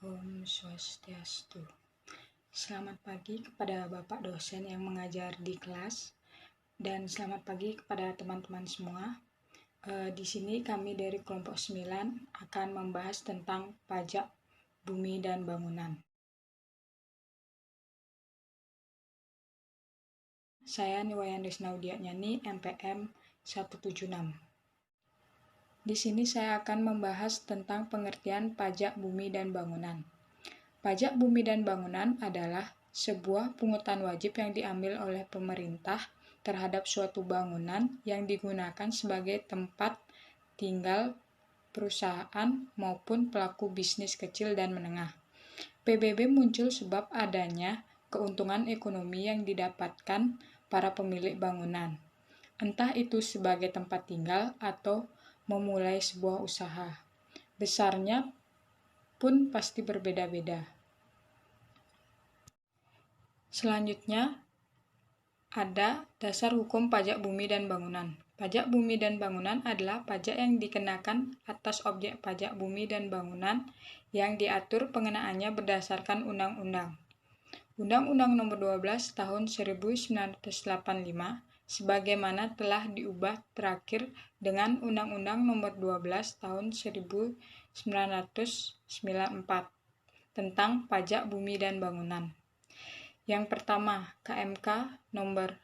Om Swastiastu. Selamat pagi kepada Bapak dosen yang mengajar di kelas, dan selamat pagi kepada teman-teman semua. Di sini kami dari kelompok 9 akan membahas tentang pajak bumi dan bangunan. Saya Niwayan Desnaudia Nyani, MPM 176. Di sini saya akan membahas tentang pengertian pajak bumi dan bangunan. Pajak bumi dan bangunan adalah sebuah pungutan wajib yang diambil oleh pemerintah terhadap suatu bangunan yang digunakan sebagai tempat tinggal perusahaan maupun pelaku bisnis kecil dan menengah. PBB muncul sebab adanya keuntungan ekonomi yang didapatkan para pemilik bangunan, entah itu sebagai tempat tinggal atau memulai sebuah usaha. Besarnya pun pasti berbeda-beda. Selanjutnya, ada dasar hukum pajak bumi dan bangunan. Pajak bumi dan bangunan adalah pajak yang dikenakan atas objek pajak bumi dan bangunan yang diatur pengenaannya berdasarkan undang-undang. Undang-Undang Nomor 12 Tahun 1985 sebagaimana telah diubah terakhir dengan Undang-Undang Nomor 12 Tahun 1994 tentang pajak bumi dan bangunan. Yang pertama, KMK nomor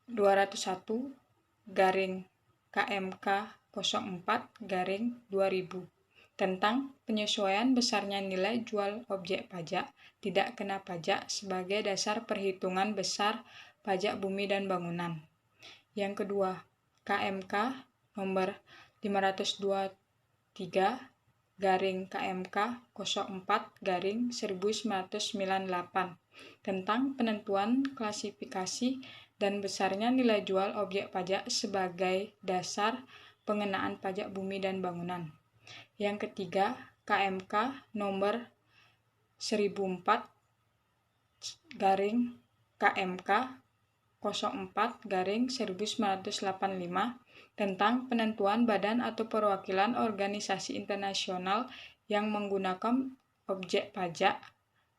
201/KMK 04/2000 tentang penyesuaian besarnya nilai jual objek pajak tidak kena pajak sebagai dasar perhitungan besar pajak bumi dan bangunan. Yang kedua, KMK nomor 523/KMK 04/1998 tentang penentuan klasifikasi dan besarnya nilai jual objek pajak sebagai dasar pengenaan pajak bumi dan bangunan. Yang ketiga, KMK nomor 1004/KMK 04/1985 tentang penentuan badan atau perwakilan organisasi internasional yang menggunakan objek pajak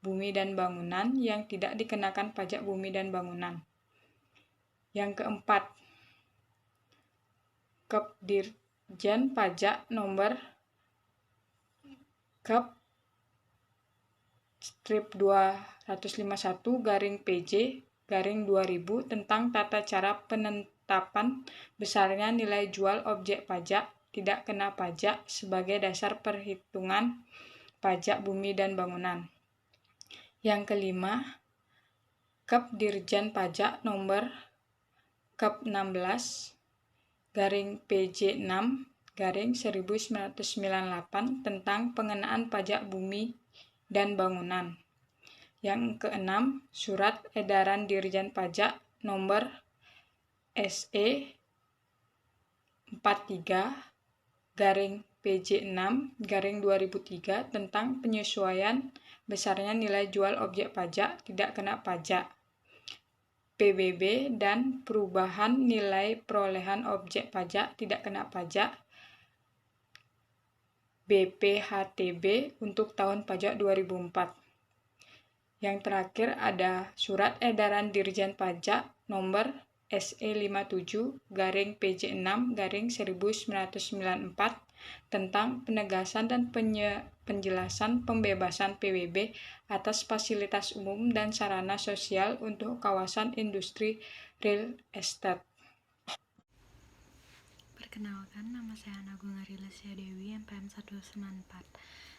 bumi dan bangunan yang tidak dikenakan pajak bumi dan bangunan. Yang keempat, Kepdirjen Pajak nomor Kep/251/PJ/2000 tentang tata cara penetapan besarnya nilai jual objek pajak tidak kena pajak sebagai dasar perhitungan pajak bumi dan bangunan. Yang kelima, Kepdirjen Pajak nomor Kep16/PJ6/1998 tentang pengenaan pajak bumi dan bangunan. Yang keenam, Surat Edaran Dirjen Pajak nomor SE 43/PJ6/2003 tentang penyesuaian besarnya nilai jual objek pajak tidak kena pajak PBB dan perubahan nilai perolehan objek pajak tidak kena pajak BPHTB untuk tahun pajak 2004. Yang terakhir ada Surat Edaran Dirjen Pajak nomor SE 57/PJ6/1994 tentang penegasan dan penjelasan pembebasan PBB atas fasilitas umum dan sarana sosial untuk kawasan industri real estate. Perkenalkan, nama saya Nagung Arilesia Dewi, MPM 194.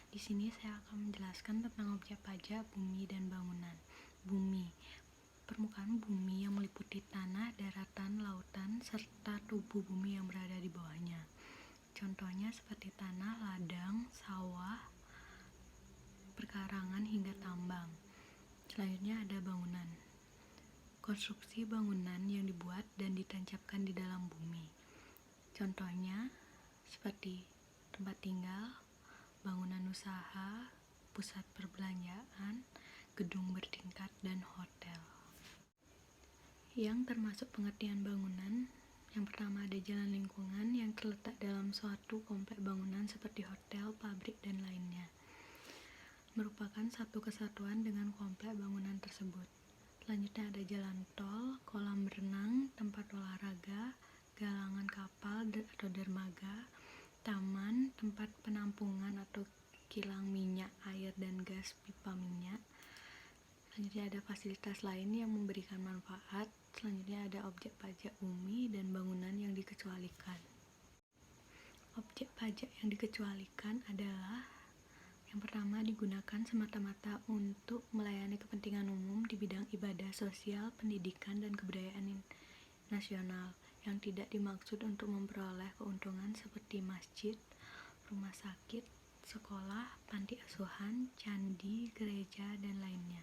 Di sini saya akan menjelaskan tentang objek pajak bumi dan bangunan. Bumi, permukaan bumi yang meliputi tanah, daratan, lautan, serta tubuh bumi yang berada di bawahnya. Contohnya seperti tanah, ladang, sawah, perkarangan hingga tambang. Selanjutnya ada bangunan. Konstruksi bangunan yang dibuat dan ditancapkan di dalam bumi. Contohnya seperti tempat tinggal, bangunan usaha, pusat perbelanjaan, gedung bertingkat, dan hotel. Yang termasuk pengertian bangunan, yang pertama ada jalan lingkungan yang terletak dalam suatu komplek bangunan seperti hotel, pabrik, dan lainnya. merupakan satu kesatuan dengan komplek bangunan tersebut. Selanjutnya ada jalan tol, kolam renang, tempat olahraga, galangan kapal atau dermaga, taman, tempat penampungan atau kilang minyak, air, dan gas pipa minyak. Selanjutnya ada fasilitas lain yang memberikan manfaat. Selanjutnya ada objek pajak bumi dan bangunan yang dikecualikan. Objek pajak yang dikecualikan adalah yang pertama, digunakan semata-mata untuk melayani kepentingan umum di bidang ibadah sosial, pendidikan, dan kebudayaan nasional yang tidak dimaksud untuk memperoleh keuntungan seperti masjid, rumah sakit, sekolah, panti asuhan, candi, gereja, dan lainnya.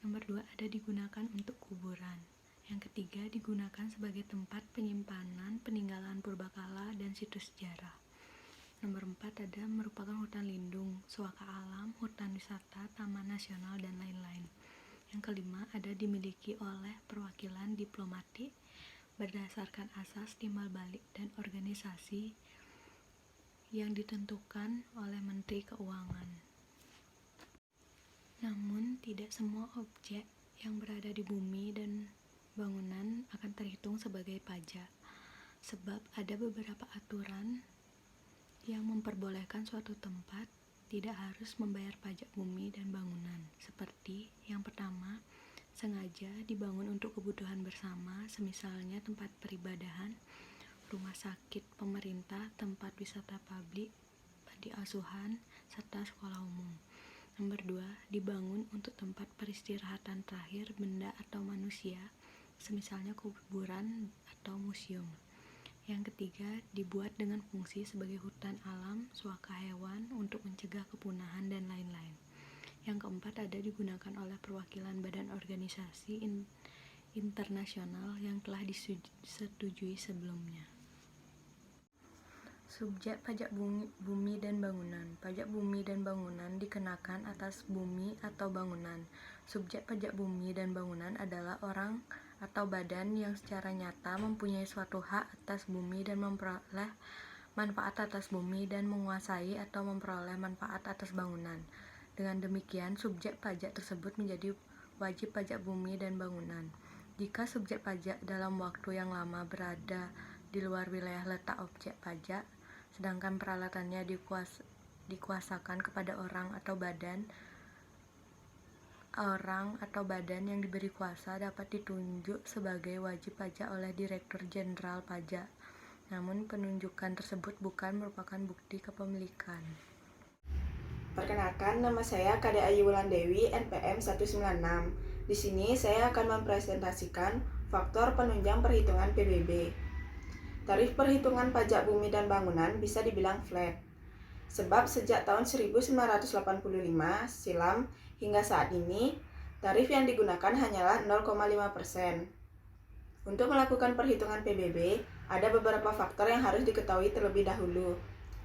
Nomor 2, ada digunakan untuk kuburan. Yang ketiga, digunakan sebagai tempat penyimpanan peninggalan purbakala dan situs sejarah. Nomor 4, ada merupakan hutan lindung, suaka alam, hutan wisata, taman nasional, dan lain-lain. Yang kelima, ada dimiliki oleh perwakilan diplomatik berdasarkan asas timbal balik dan organisasi yang ditentukan oleh Menteri Keuangan. Namun, tidak semua objek yang berada di bumi dan bangunan akan terhitung sebagai pajak, sebab ada beberapa aturan yang memperbolehkan suatu tempat tidak harus membayar pajak bumi dan bangunan, seperti yang pertama, sengaja dibangun untuk kebutuhan bersama, semisalnya tempat peribadahan, rumah sakit pemerintah, tempat wisata publik, panti asuhan, serta sekolah umum. Nomor 2, dibangun untuk tempat peristirahatan terakhir benda atau manusia, semisalnya kuburan atau museum. Yang ketiga, dibuat dengan fungsi sebagai hutan alam, suaka hewan untuk mencegah kepunahan, dan lain-lain. Yang keempat, ada digunakan oleh perwakilan badan organisasi internasional yang telah disetujui sebelumnya. Subjek pajak bumi dan bangunan. Pajak bumi dan bangunan dikenakan atas bumi atau bangunan. Subjek pajak bumi dan bangunan adalah orang atau badan yang secara nyata mempunyai suatu hak atas bumi dan memperoleh manfaat atas bumi dan menguasai atau memperoleh manfaat atas bangunan. Dengan demikian, subjek pajak tersebut menjadi wajib pajak bumi dan bangunan. Jika subjek pajak dalam waktu yang lama berada di luar wilayah letak objek pajak, sedangkan peralatannya dikuasakan kepada orang atau badan yang diberi kuasa, dapat ditunjuk sebagai wajib pajak oleh Direktur Jenderal Pajak. Namun penunjukan tersebut bukan merupakan bukti kepemilikan. Perkenalkan, nama saya Kade Ayu Wulandewi, NPM 196. Di sini saya akan mempresentasikan faktor penunjang perhitungan PBB. Tarif perhitungan pajak bumi dan bangunan bisa dibilang flat, sebab sejak tahun 1985 silam hingga saat ini, tarif yang digunakan hanyalah 0,5%. Untuk melakukan perhitungan PBB, ada beberapa faktor yang harus diketahui terlebih dahulu.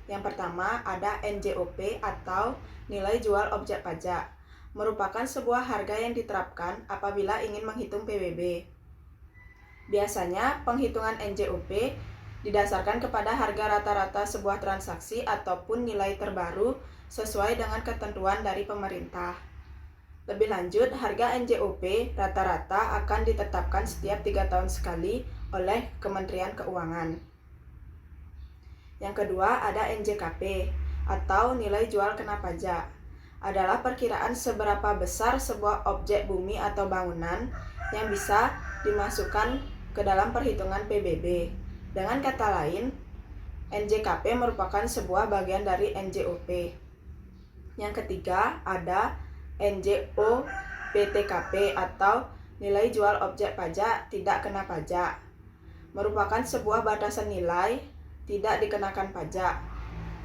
Yang pertama, ada NJOP atau nilai jual objek pajak, merupakan sebuah harga yang diterapkan apabila ingin menghitung PBB. Biasanya, penghitungan NJOP didasarkan kepada harga rata-rata sebuah transaksi ataupun nilai terbaru sesuai dengan ketentuan dari pemerintah. Lebih lanjut, harga NJOP rata-rata akan ditetapkan setiap 3 tahun sekali oleh Kementerian Keuangan. Yang kedua, ada NJKP atau nilai jual kena pajak. Adalah perkiraan seberapa besar sebuah objek bumi atau bangunan yang bisa dimasukkan ke dalam perhitungan PBB. Dengan kata lain, NJKP merupakan sebuah bagian dari NJOP. Yang ketiga, ada NJOPTKP atau nilai jual objek pajak tidak kena pajak. Merupakan sebuah batasan nilai tidak dikenakan pajak.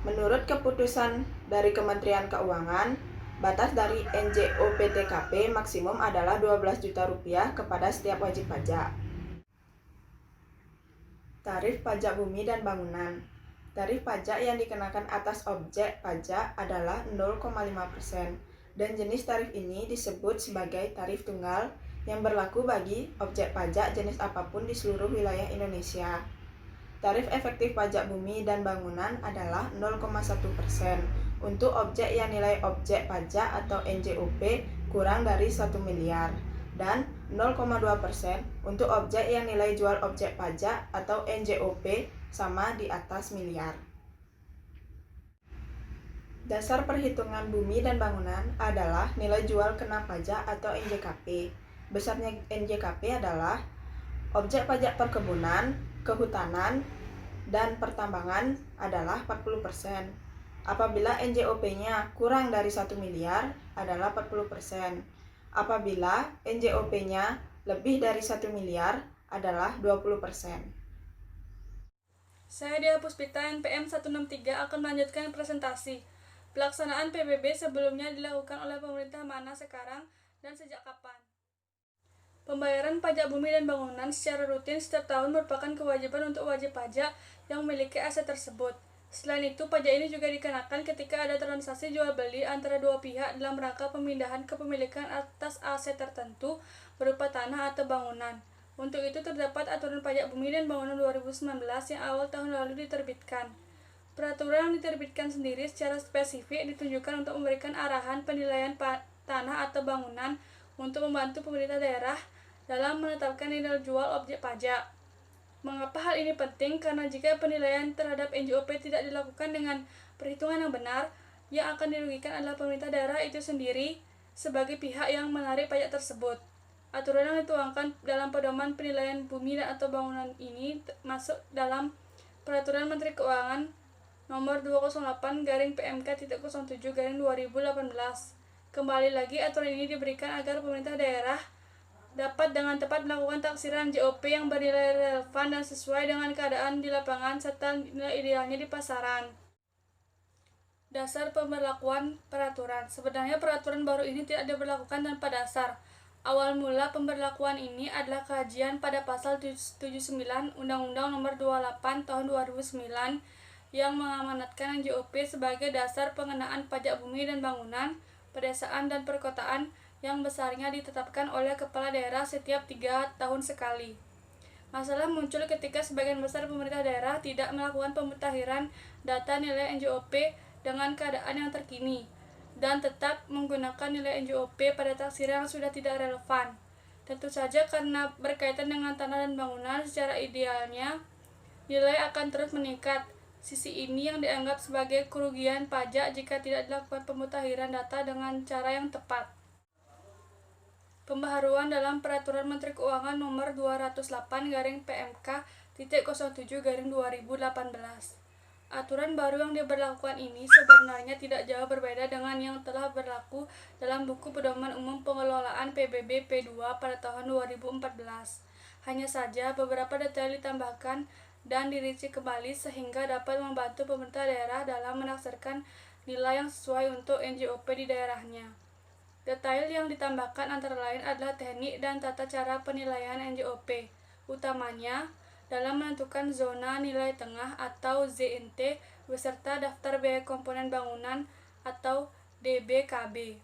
Menurut keputusan dari Kementerian Keuangan, batas dari NJOPTKP maksimum adalah 12 juta rupiah kepada setiap wajib pajak. Tarif pajak bumi dan bangunan. Tarif pajak yang dikenakan atas objek pajak adalah 0,5%, dan jenis tarif ini disebut sebagai tarif tunggal yang berlaku bagi objek pajak jenis apapun di seluruh wilayah Indonesia. Tarif efektif pajak bumi dan bangunan adalah 0,1% untuk objek yang nilai objek pajak atau NJOP kurang dari 1 miliar dan 0,2% untuk objek yang nilai jual objek pajak atau NJOP sama di atas miliar. Dasar perhitungan bumi dan bangunan adalah nilai jual kena pajak atau NJKP. Besarnya NJKP adalah objek pajak perkebunan, kehutanan, dan pertambangan adalah 40%. Apabila NJOP-nya kurang dari 1 miliar adalah 40%. Apabila NJOP-nya lebih dari 1 miliar adalah 20%. Saya Dia Puspita, NPM 163 akan melanjutkan presentasi. Pelaksanaan PBB sebelumnya dilakukan oleh pemerintah mana sekarang dan sejak kapan? Pembayaran pajak bumi dan bangunan secara rutin setiap tahun merupakan kewajiban untuk wajib pajak yang memiliki aset tersebut. Selain itu, pajak ini juga dikenakan ketika ada transaksi jual beli antara dua pihak dalam rangka pemindahan kepemilikan atas aset tertentu berupa tanah atau bangunan. Untuk itu terdapat aturan pajak bumi dan bangunan 2019 yang awal tahun lalu diterbitkan. Peraturan yang diterbitkan sendiri secara spesifik ditunjukkan untuk memberikan arahan penilaian tanah atau bangunan untuk membantu pemerintah daerah dalam menetapkan nilai jual objek pajak. Mengapa hal ini penting? Karena jika penilaian terhadap NJOP tidak dilakukan dengan perhitungan yang benar, yang akan dirugikan adalah pemerintah daerah itu sendiri sebagai pihak yang menarik pajak tersebut. Aturan yang dituangkan dalam pedoman penilaian bumi dan atau bangunan ini masuk dalam Peraturan Menteri Keuangan Nomor 208/PMK.07/2018. Kembali lagi, aturan ini diberikan agar pemerintah daerah dapat dengan tepat melakukan taksiran JOP yang bernilai relevan dan sesuai dengan keadaan di lapangan serta nilai idealnya di pasaran. Dasar pemberlakuan peraturan. Sebenarnya peraturan baru ini tidak diberlakukan tanpa dasar. Awal mula pemberlakuan ini adalah kajian pada pasal 79 Undang-Undang Nomor 28 Tahun 2009 yang mengamanatkan NJOP sebagai dasar pengenaan pajak bumi dan bangunan, pedesaan dan perkotaan yang besarnya ditetapkan oleh kepala daerah setiap 3 tahun sekali. Masalah muncul ketika sebagian besar pemerintah daerah tidak melakukan pemutahiran data nilai NJOP dengan keadaan yang terkini dan tetap menggunakan nilai NJOP pada taksiran yang sudah tidak relevan. Tentu saja karena berkaitan dengan tanah dan bangunan, secara idealnya nilai akan terus meningkat. Sisi ini yang dianggap sebagai kerugian pajak jika tidak dilakukan pemutahiran data dengan cara yang tepat. Pembaharuan dalam Peraturan Menteri Keuangan Nomor 208/PMK.07/2018. Aturan baru yang diberlakukan ini sebenarnya tidak jauh berbeda dengan yang telah berlaku dalam Buku Pedoman Umum Pengelolaan PBB P2 pada tahun 2014. Hanya saja beberapa detail ditambahkan dan dirinci kembali sehingga dapat membantu pemerintah daerah dalam menaksirkan nilai yang sesuai untuk NJOP di daerahnya. Detail yang ditambahkan antara lain adalah teknik dan tata cara penilaian NJOP, utamanya dalam menentukan zona nilai tengah atau ZNT beserta daftar biaya komponen bangunan atau DBKB.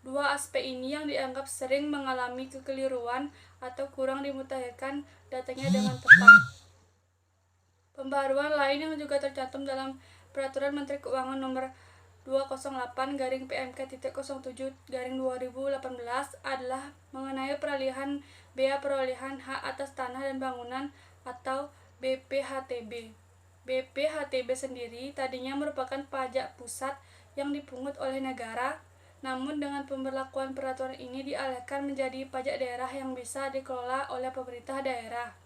Dua aspek ini yang dianggap sering mengalami kekeliruan atau kurang dimutakhirkan datanya dengan tepat. Pembaharuan lain yang juga tercantum dalam Peraturan Menteri Keuangan Nomor 208/PMK.07/2018 adalah mengenai peralihan bea perolehan hak atas tanah dan bangunan atau BPHTB. BPHTB sendiri tadinya merupakan pajak pusat yang dipungut oleh negara, namun dengan pemberlakuan peraturan ini dialihkan menjadi pajak daerah yang bisa dikelola oleh pemerintah daerah.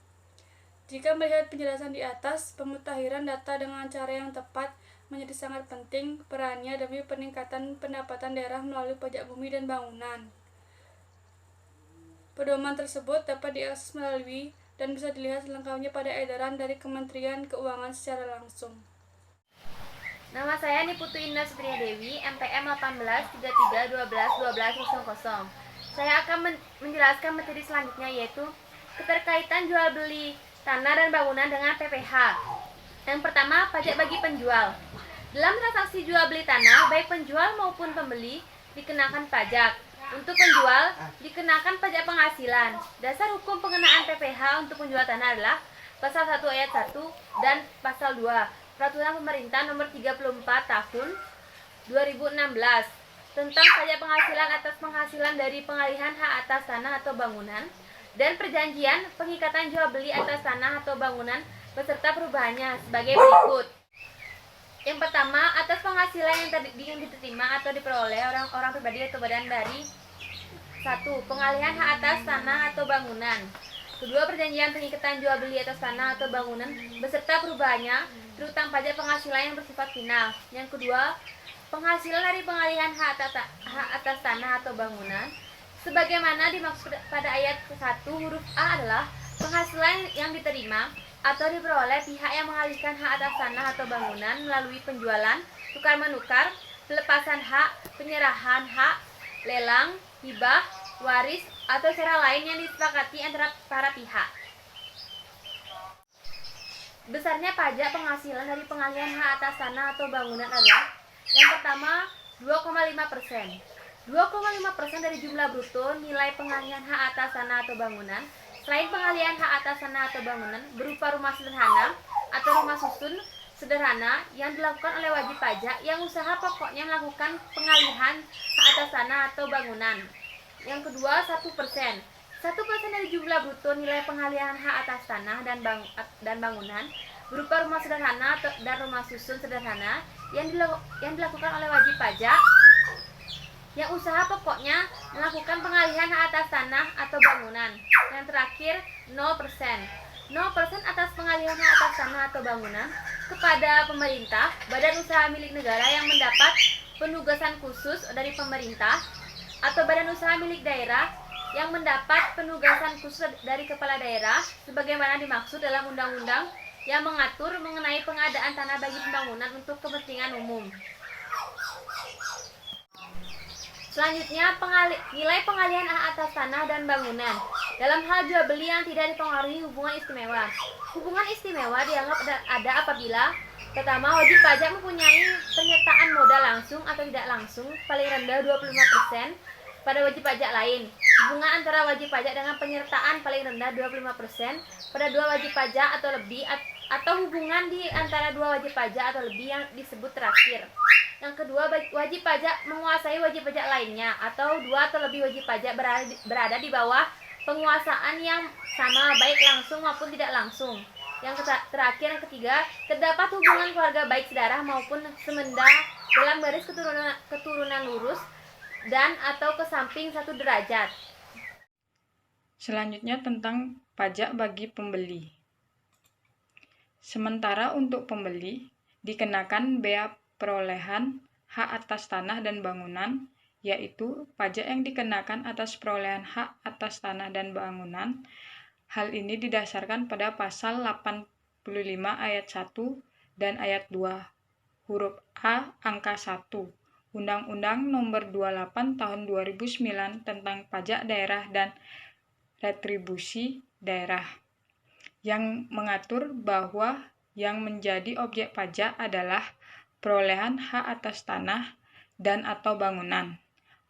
Jika melihat penjelasan di atas, pemutahiran data dengan cara yang tepat menjadi sangat penting perannya demi peningkatan pendapatan daerah melalui pajak bumi dan bangunan. Pedoman tersebut dapat diakses melalui dan bisa dilihat selengkapnya pada edaran dari Kementerian Keuangan secara langsung. Nama saya Niputu Indah Supriya Dewi, MPM 1833121200. Saya akan menjelaskan materi selanjutnya, yaitu keterkaitan jual beli tanah dan bangunan dengan PPh. Yang pertama, pajak bagi penjual. Dalam transaksi jual beli tanah, baik penjual maupun pembeli dikenakan pajak. Untuk penjual, dikenakan pajak penghasilan. Dasar hukum pengenaan PPh untuk penjual tanah adalah Pasal 1 Ayat 1 dan Pasal 2 Peraturan Pemerintah Nomor 34 Tahun 2016 tentang pajak penghasilan atas penghasilan dari pengalihan hak atas tanah atau bangunan dan perjanjian pengikatan jual beli atas tanah atau bangunan beserta perubahannya sebagai berikut. Yang pertama, atas penghasilan yang diterima atau diperoleh orang pribadi atau badan dari 1. Pengalihan hak atas tanah atau bangunan. Kedua, perjanjian pengikatan jual beli atas tanah atau bangunan beserta perubahannya terutang pajak penghasilan yang bersifat final. Yang kedua, penghasilan dari pengalihan hak atas tanah atau bangunan sebagaimana dimaksud pada ayat 1 huruf A adalah penghasilan yang diterima atau diperoleh pihak yang mengalihkan hak atas tanah atau bangunan melalui penjualan, tukar-menukar, pelepasan hak, penyerahan hak, lelang, hibah, waris, atau cara lain yang disepakati antara para pihak. Besarnya pajak penghasilan dari pengalihan hak atas tanah atau bangunan adalah yang pertama 2,5%. 2,5% dari jumlah bruto nilai pengalihan hak atas tanah atau bangunan selain pengalihan hak atas tanah atau bangunan berupa rumah sederhana atau rumah susun sederhana yang dilakukan oleh wajib pajak yang usaha pokoknya melakukan pengalihan hak atas tanah atau bangunan. Yang kedua, 1%. 1% dari jumlah bruto nilai pengalihan hak atas tanah dan bangunan berupa rumah sederhana dan rumah susun sederhana yang dilakukan oleh wajib pajak yang usaha pokoknya melakukan pengalihan hak atas tanah atau bangunan. Yang terakhir, 0%. 0% atas pengalihan hak atas tanah atau bangunan kepada pemerintah, badan usaha milik negara yang mendapat penugasan khusus dari pemerintah, atau badan usaha milik daerah yang mendapat penugasan khusus dari kepala daerah sebagaimana dimaksud dalam undang-undang yang mengatur mengenai pengadaan tanah bagi pembangunan untuk kepentingan umum. Selanjutnya, nilai pengalihan hak atas tanah dan bangunan dalam hal jual beli yang tidak dipengaruhi hubungan istimewa. Hubungan istimewa dianggap ada apabila pertama, wajib pajak mempunyai penyertaan modal langsung atau tidak langsung paling rendah 25% pada wajib pajak lain. Hubungan antara wajib pajak dengan penyertaan paling rendah 25% pada dua wajib pajak atau lebih, atau hubungan di antara dua wajib pajak atau lebih yang disebut terakhir. Yang kedua, wajib pajak menguasai wajib pajak lainnya atau dua atau lebih wajib pajak berada di bawah penguasaan yang sama baik langsung maupun tidak langsung. Yang terakhir, yang ketiga, terdapat hubungan keluarga baik sedarah maupun semenda dalam garis keturunan lurus dan atau ke samping 1 derajat. Selanjutnya tentang pajak bagi pembeli. Sementara untuk pembeli dikenakan bea perolehan hak atas tanah dan bangunan, yaitu pajak yang dikenakan atas perolehan hak atas tanah dan bangunan. Hal ini didasarkan pada pasal 85 ayat 1 dan ayat 2 huruf A angka 1 Undang-Undang Nomor 28 Tahun 2009 tentang Pajak Daerah dan Retribusi Daerah, yang mengatur bahwa yang menjadi objek pajak adalah perolehan hak atas tanah dan atau bangunan.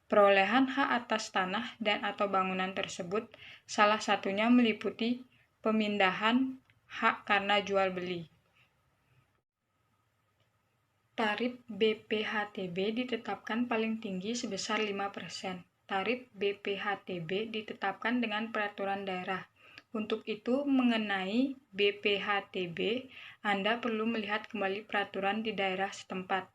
Perolehan hak atas tanah dan atau bangunan tersebut salah satunya meliputi pemindahan hak karena jual beli. Tarif BPHTB ditetapkan paling tinggi sebesar 5%. Tarif BPHTB ditetapkan dengan peraturan daerah. Untuk itu, mengenai BPHTB, Anda perlu melihat kembali peraturan di daerah setempat.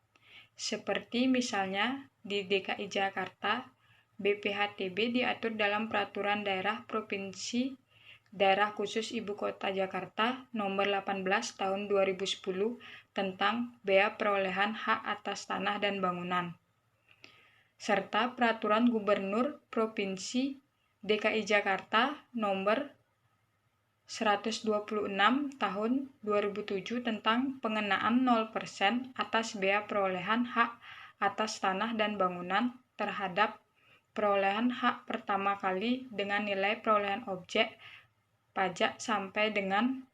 Seperti misalnya di DKI Jakarta, BPHTB diatur dalam Peraturan Daerah Provinsi Daerah Khusus Ibu Kota Jakarta Nomor 18 Tahun 2010 tentang bea perolehan hak atas tanah dan bangunan, serta Peraturan Gubernur Provinsi DKI Jakarta Nomor 126 Tahun 2007 tentang pengenaan 0% atas bea perolehan hak atas tanah dan bangunan terhadap perolehan hak pertama kali dengan nilai perolehan objek pajak sampai dengan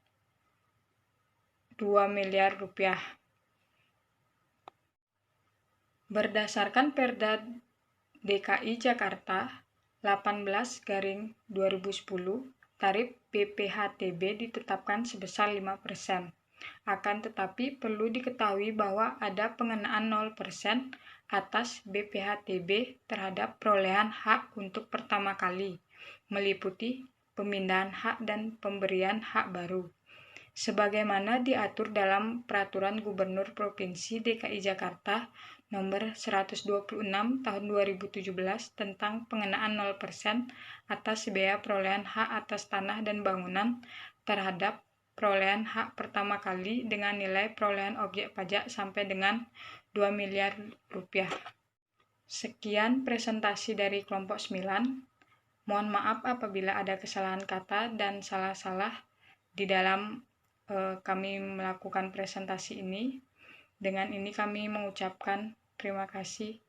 2 miliar rupiah. Berdasarkan Perda DKI Jakarta 18/2010, tarif BPHTB ditetapkan sebesar 5%. Akan tetapi perlu diketahui bahwa ada pengenaan 0% atas BPHTB terhadap perolehan hak untuk pertama kali, meliputi pemindahan hak dan pemberian hak baru, sebagaimana diatur dalam Peraturan Gubernur Provinsi DKI Jakarta Nomor 126 Tahun 2017 tentang pengenaan 0% atas biaya perolehan hak atas tanah dan bangunan terhadap perolehan hak pertama kali dengan nilai perolehan objek pajak sampai dengan 2 miliar rupiah. Sekian presentasi dari kelompok 9. Mohon maaf apabila ada kesalahan kata dan salah-salah di dalam kami melakukan presentasi ini. Dengan ini kami mengucapkan terima kasih.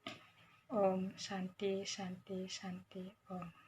Om Santi Santi Santi Om.